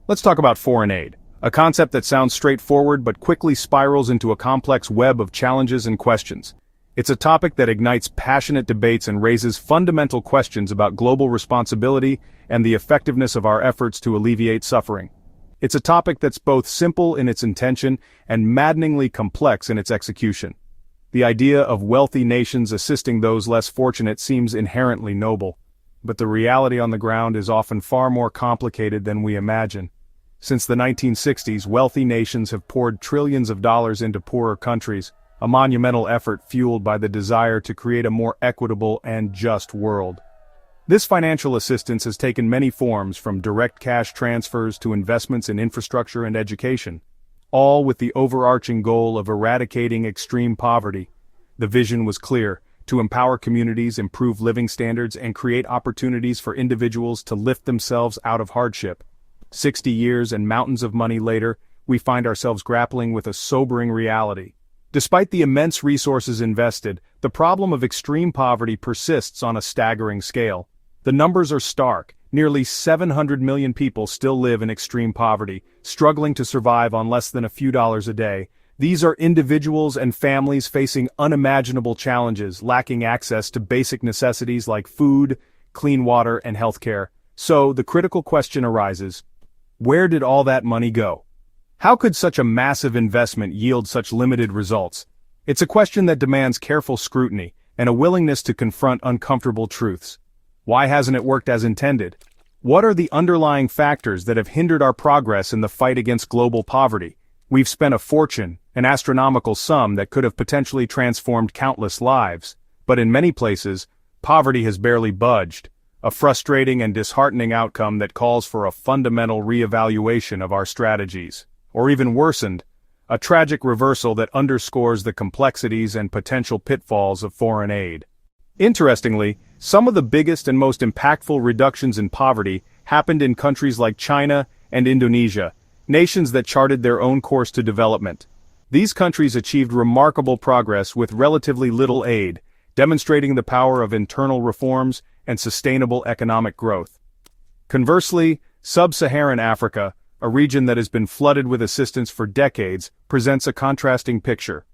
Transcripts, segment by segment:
Let's talk about foreign aid, a concept that sounds straightforward but quickly spirals into a complex web of challenges and questions. It's a topic that ignites passionate debates and raises fundamental questions about global responsibility and the effectiveness of our efforts to alleviate suffering. It's a topic that's both simple in its intention and maddeningly complex in its execution. The idea of wealthy nations assisting those less fortunate seems inherently noble, but the reality on the ground is often far more complicated than we imagine. Since the 1960s, wealthy nations have poured trillions of dollars into poorer countries, a monumental effort fueled by the desire to create a more equitable and just world. This financial assistance has taken many forms, from direct cash transfers to investments in infrastructure and education, all with the overarching goal of eradicating extreme poverty. The vision was clear: to empower communities, improve living standards, and create opportunities for individuals to lift themselves out of hardship. 60 years and mountains of money later, we find ourselves grappling with a sobering reality. Despite the immense resources invested, the problem of extreme poverty persists on a staggering scale. The numbers are stark. Nearly 700 million people still live in extreme poverty, struggling to survive on less than a few dollars a day. These are individuals and families facing unimaginable challenges, lacking access to basic necessities like food, clean water, and healthcare. So, the critical question arises: where did all that money go? How could such a massive investment yield such limited results? It's a question that demands careful scrutiny and a willingness to confront uncomfortable truths. Why hasn't it worked as intended? What are the underlying factors that have hindered our progress in the fight against global poverty? We've spent a fortune, an astronomical sum that could have potentially transformed countless lives, but in many places, poverty has barely budged, a frustrating and disheartening outcome that calls for a fundamental reevaluation of our strategies. Or even worsened, a tragic reversal that underscores the complexities and potential pitfalls of foreign aid. Interestingly, some of the biggest and most impactful reductions in poverty happened in countries like China and Indonesia, nations that charted their own course to development. These countries achieved remarkable progress with relatively little aid, demonstrating the power of internal reforms and sustainable economic growth. Conversely, sub-Saharan Africa, a region that has been flooded with assistance for decades, presents a contrasting picture.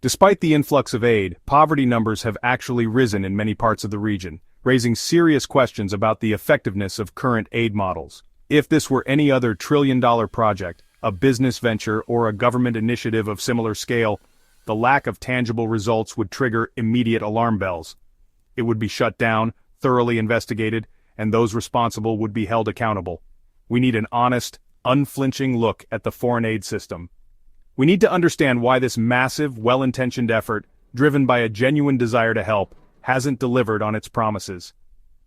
Despite the influx of aid, poverty numbers have actually risen in many parts of the region, raising serious questions about the effectiveness of current aid models. If this were any other trillion-dollar project, a business venture, or a government initiative of similar scale, the lack of tangible results would trigger immediate alarm bells. It would be shut down, thoroughly investigated, and those responsible would be held accountable. We need an honest, unflinching look at the foreign aid system. We need to understand why this massive, well-intentioned effort, driven by a genuine desire to help, hasn't delivered on its promises.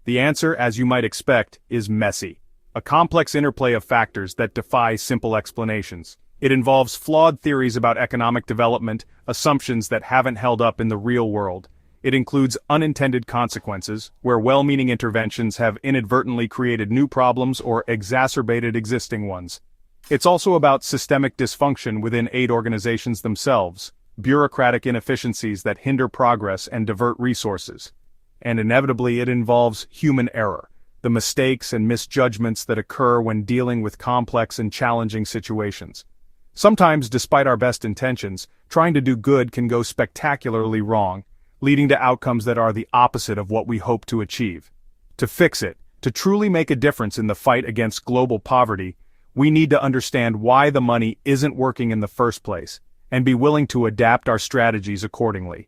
The answer, as you might expect, is messy. A complex interplay of factors that defy simple explanations. It involves flawed theories about economic development, assumptions that haven't held up in the real world. It includes unintended consequences, where well-meaning interventions have inadvertently created new problems or exacerbated existing ones. It's also about systemic dysfunction within aid organizations themselves, bureaucratic inefficiencies that hinder progress and divert resources. And inevitably it involves human error, the mistakes and misjudgments that occur when dealing with complex and challenging situations. Sometimes, despite our best intentions, trying to do good can go spectacularly wrong, leading to outcomes that are the opposite of what we hope to achieve. To fix it, to truly make a difference in the fight against global poverty, we need to understand why the money isn't working in the first place, and be willing to adapt our strategies accordingly.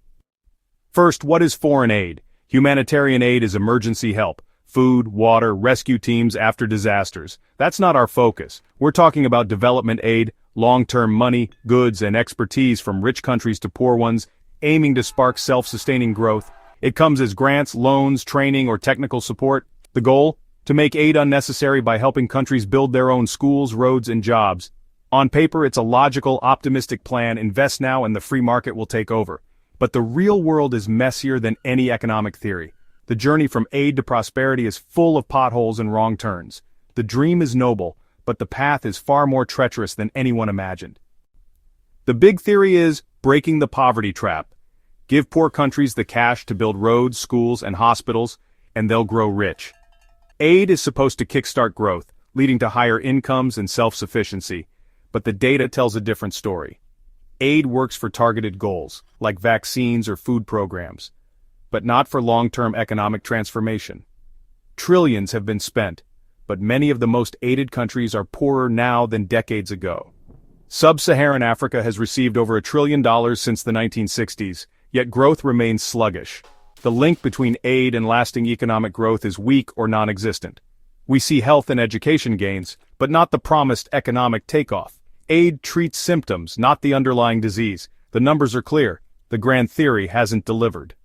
First, what is foreign aid? Humanitarian aid is emergency help, food, water, rescue teams after disasters. That's not our focus. We're talking about development aid, long-term money, goods, and expertise from rich countries to poor ones, aiming to spark self-sustaining growth. It comes as grants, loans, training, or technical support. The goal? To make aid unnecessary by helping countries build their own schools, roads, and jobs. On paper, it's a logical, optimistic plan: invest now and the free market will take over. But the real world is messier than any economic theory. The journey from aid to prosperity is full of potholes and wrong turns. The dream is noble, but the path is far more treacherous than anyone imagined. The big theory is breaking the poverty trap. Give poor countries the cash to build roads, schools, and hospitals, and they'll grow rich. Aid is supposed to kickstart growth, leading to higher incomes and self-sufficiency. But the data tells a different story. Aid works for targeted goals, like vaccines or food programs, but not for long-term economic transformation. Trillions have been spent, but many of the most aided countries are poorer now than decades ago. Sub-Saharan Africa has received over $1 trillion since the 1960s, yet growth remains sluggish. The link between aid and lasting economic growth is weak or non-existent. We see health and education gains, but not the promised economic takeoff. Aid treats symptoms, not the underlying disease. The numbers are clear. The grand theory hasn't delivered.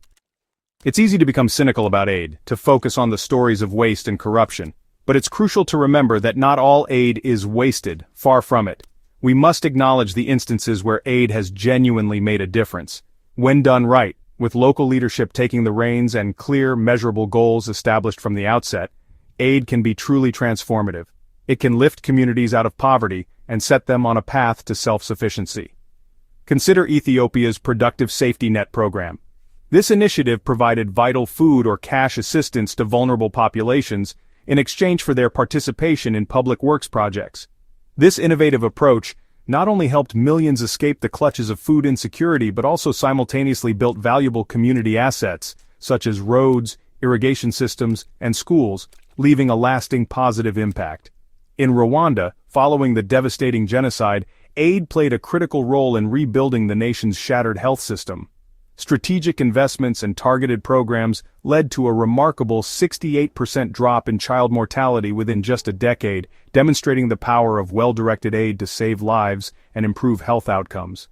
It's easy to become cynical about aid, to focus on the stories of waste and corruption. But it's crucial to remember that not all aid is wasted, far from it. We must acknowledge the instances where aid has genuinely made a difference. When done right, with local leadership taking the reins and clear, measurable goals established from the outset, aid can be truly transformative. It can lift communities out of poverty and set them on a path to self-sufficiency. Consider Ethiopia's Productive Safety Net program. This initiative provided vital food or cash assistance to vulnerable populations in exchange for their participation in public works projects. This innovative approach not only helped millions escape the clutches of food insecurity but also simultaneously built valuable community assets, such as roads, irrigation systems, and schools, leaving a lasting positive impact. In Rwanda, following the devastating genocide, aid played a critical role in rebuilding the nation's shattered health system. Strategic investments and targeted programs led to a remarkable 68% drop in child mortality within just a decade, demonstrating the power of well-directed aid to save lives and improve health outcomes.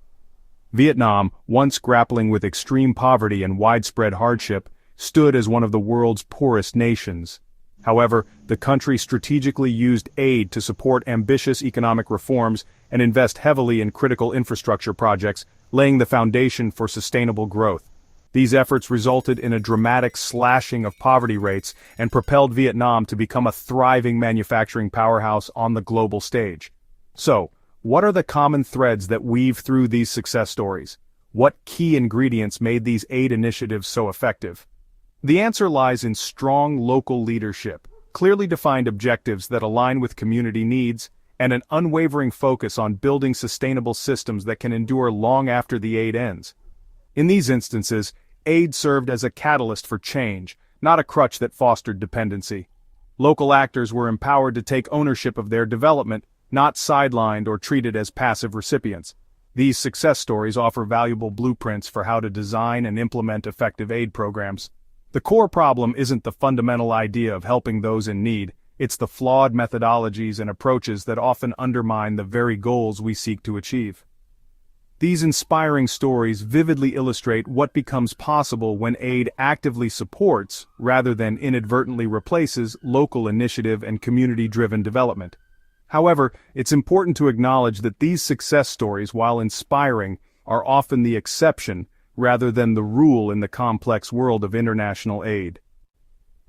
Vietnam, once grappling with extreme poverty and widespread hardship, stood as one of the world's poorest nations. However, the country strategically used aid to support ambitious economic reforms and invest heavily in critical infrastructure projects, laying the foundation for sustainable growth. These efforts resulted in a dramatic slashing of poverty rates and propelled Vietnam to become a thriving manufacturing powerhouse on the global stage. So, what are the common threads that weave through these success stories? What key ingredients made these aid initiatives so effective? The answer lies in strong local leadership, clearly defined objectives that align with community needs, and an unwavering focus on building sustainable systems that can endure long after the aid ends. In these instances, aid served as a catalyst for change, not a crutch that fostered dependency. Local actors were empowered to take ownership of their development, not sidelined or treated as passive recipients. These success stories offer valuable blueprints for how to design and implement effective aid programs. The core problem isn't the fundamental idea of helping those in need. It's the flawed methodologies and approaches that often undermine the very goals we seek to achieve. These inspiring stories vividly illustrate what becomes possible when aid actively supports, rather than inadvertently replaces, local initiative and community-driven development. However, it's important to acknowledge that these success stories, while inspiring, are often the exception rather than the rule in the complex world of international aid.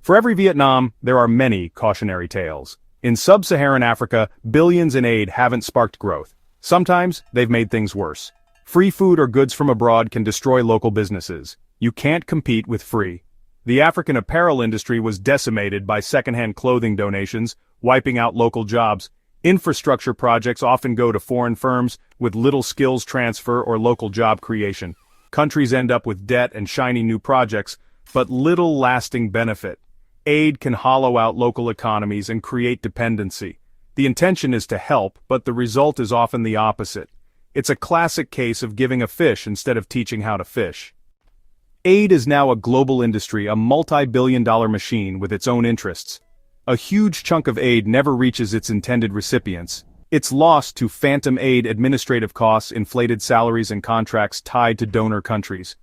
For every Vietnam, there are many cautionary tales. In sub-Saharan Africa, billions in aid haven't sparked growth. Sometimes, they've made things worse. Free food or goods from abroad can destroy local businesses. You can't compete with free. The African apparel industry was decimated by second-hand clothing donations, wiping out local jobs. Infrastructure projects often go to foreign firms with little skills transfer or local job creation. Countries end up with debt and shiny new projects, but little lasting benefit. Aid can hollow out local economies and create dependency. The intention is to help, but the result is often the opposite. It's a classic case of giving a fish instead of teaching how to fish. Aid is now a global industry, a multi-billion-dollar machine with its own interests. A huge chunk of aid never reaches its intended recipients. It's lost to phantom aid administrative costs, inflated salaries, and contracts tied to donor countries.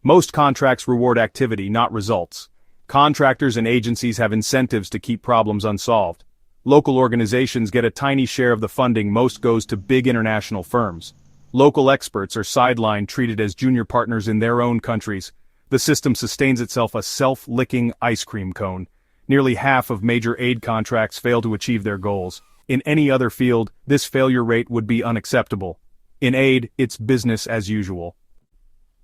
Most contracts reward activity, not results. Contractors and agencies have incentives to keep problems unsolved. Local organizations get a tiny share of the funding. Most goes to big international firms. Local experts are sidelined, treated as junior partners in their own countries. The system sustains itself a self-licking ice cream cone. Nearly half of major aid contracts fail to achieve their goals. In any other field, this failure rate would be unacceptable. In aid, it's business as usual.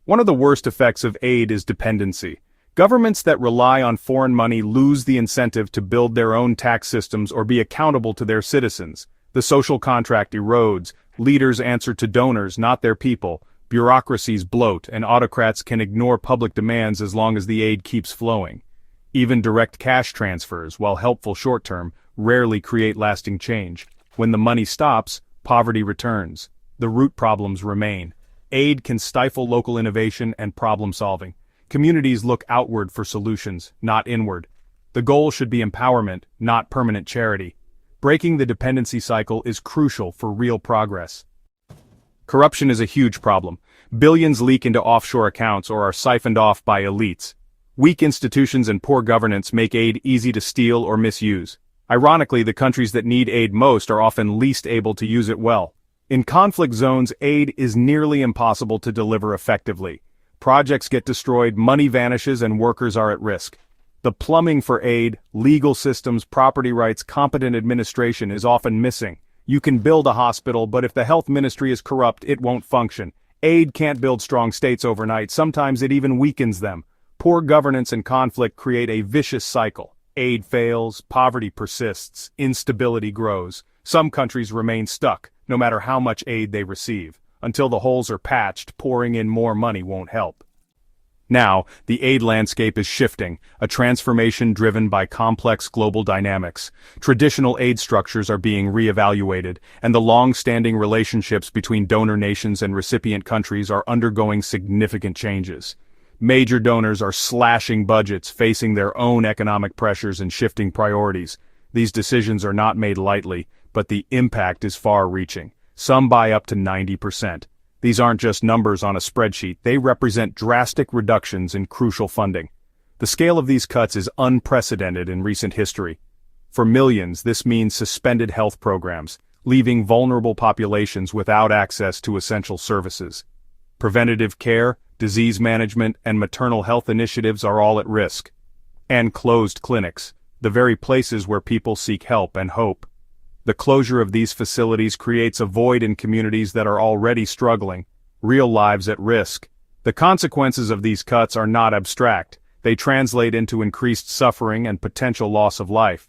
One of the worst effects of aid is dependency. Governments that rely on foreign money lose the incentive to build their own tax systems or be accountable to their citizens. The social contract erodes, leaders answer to donors, not their people, bureaucracies bloat, and autocrats can ignore public demands as long as the aid keeps flowing. Even direct cash transfers, while helpful short-term, rarely create lasting change. When the money stops, poverty returns. The root problems remain. Aid can stifle local innovation and problem-solving. Communities look outward for solutions, not inward. The goal should be empowerment, not permanent charity. Breaking the dependency cycle is crucial for real progress. Corruption is a huge problem. Billions leak into offshore accounts or are siphoned off by elites. Weak institutions and poor governance make aid easy to steal or misuse. Ironically, the countries that need aid most are often least able to use it well. In conflict zones, aid is nearly impossible to deliver effectively. Projects get destroyed, money vanishes, and workers are at risk. The plumbing for aid, legal systems, property rights, competent administration is often missing. You can build a hospital, but if the health ministry is corrupt, it won't function. Aid can't build strong states overnight, sometimes it even weakens them. Poor governance and conflict create a vicious cycle. Aid fails, poverty persists, instability grows. Some countries remain stuck, no matter how much aid they receive. Until the holes are patched, pouring in more money won't help. Now, the aid landscape is shifting, a transformation driven by complex global dynamics. Traditional aid structures are being re-evaluated, and the long-standing relationships between donor nations and recipient countries are undergoing significant changes. Major donors are slashing budgets, facing their own economic pressures and shifting priorities. These decisions are not made lightly, but the impact is far-reaching. Some by up to 90%. These aren't just numbers on a spreadsheet, they represent drastic reductions in crucial funding. The scale of these cuts is unprecedented in recent history. For millions, this means suspended health programs, leaving vulnerable populations without access to essential services. Preventative care, disease management, and maternal health initiatives are all at risk. And closed clinics, the very places where people seek help and hope. The closure of these facilities creates a void in communities that are already struggling, real lives at risk. The consequences of these cuts are not abstract. They translate into increased suffering and potential loss of life.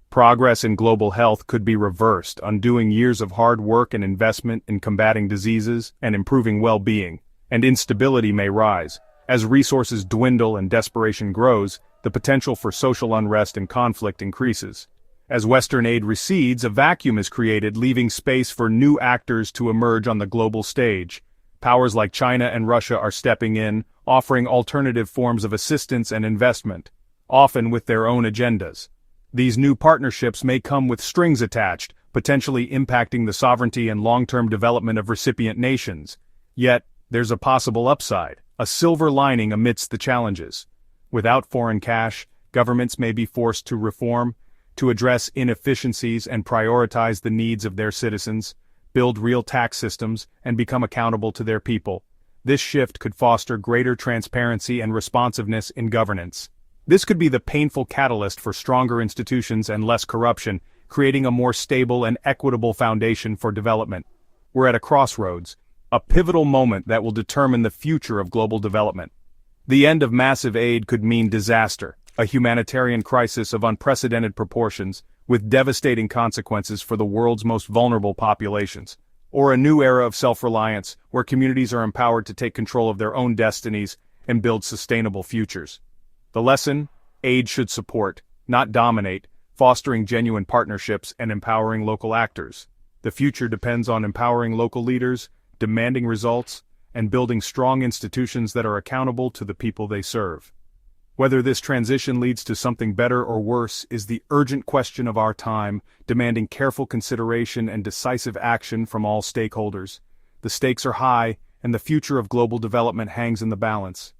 Progress in global health could be reversed, undoing years of hard work and investment in combating diseases and improving well-being. And instability may rise. As resources dwindle and desperation grows, the potential for social unrest and conflict increases. As Western aid recedes, a vacuum is created, leaving space for new actors to emerge on the global stage. Powers like China and Russia are stepping in, offering alternative forms of assistance and investment, often with their own agendas. These new partnerships may come with strings attached, potentially impacting the sovereignty and long-term development of recipient nations. Yet, there's a possible upside, a silver lining amidst the challenges. Without foreign cash, governments may be forced to reform, to address inefficiencies and prioritize the needs of their citizens, build real tax systems, and become accountable to their people. This shift could foster greater transparency and responsiveness in governance. This could be the painful catalyst for stronger institutions and less corruption, creating a more stable and equitable foundation for development. We're at a crossroads, a pivotal moment that will determine the future of global development. The end of massive aid could mean disaster, a humanitarian crisis of unprecedented proportions, with devastating consequences for the world's most vulnerable populations. Or a new era of self-reliance, where communities are empowered to take control of their own destinies and build sustainable futures. The lesson? Aid should support, not dominate, fostering genuine partnerships and empowering local actors. The future depends on empowering local leaders, demanding results, and building strong institutions that are accountable to the people they serve. Whether this transition leads to something better or worse is the urgent question of our time, demanding careful consideration and decisive action from all stakeholders. The stakes are high, and the future of global development hangs in the balance.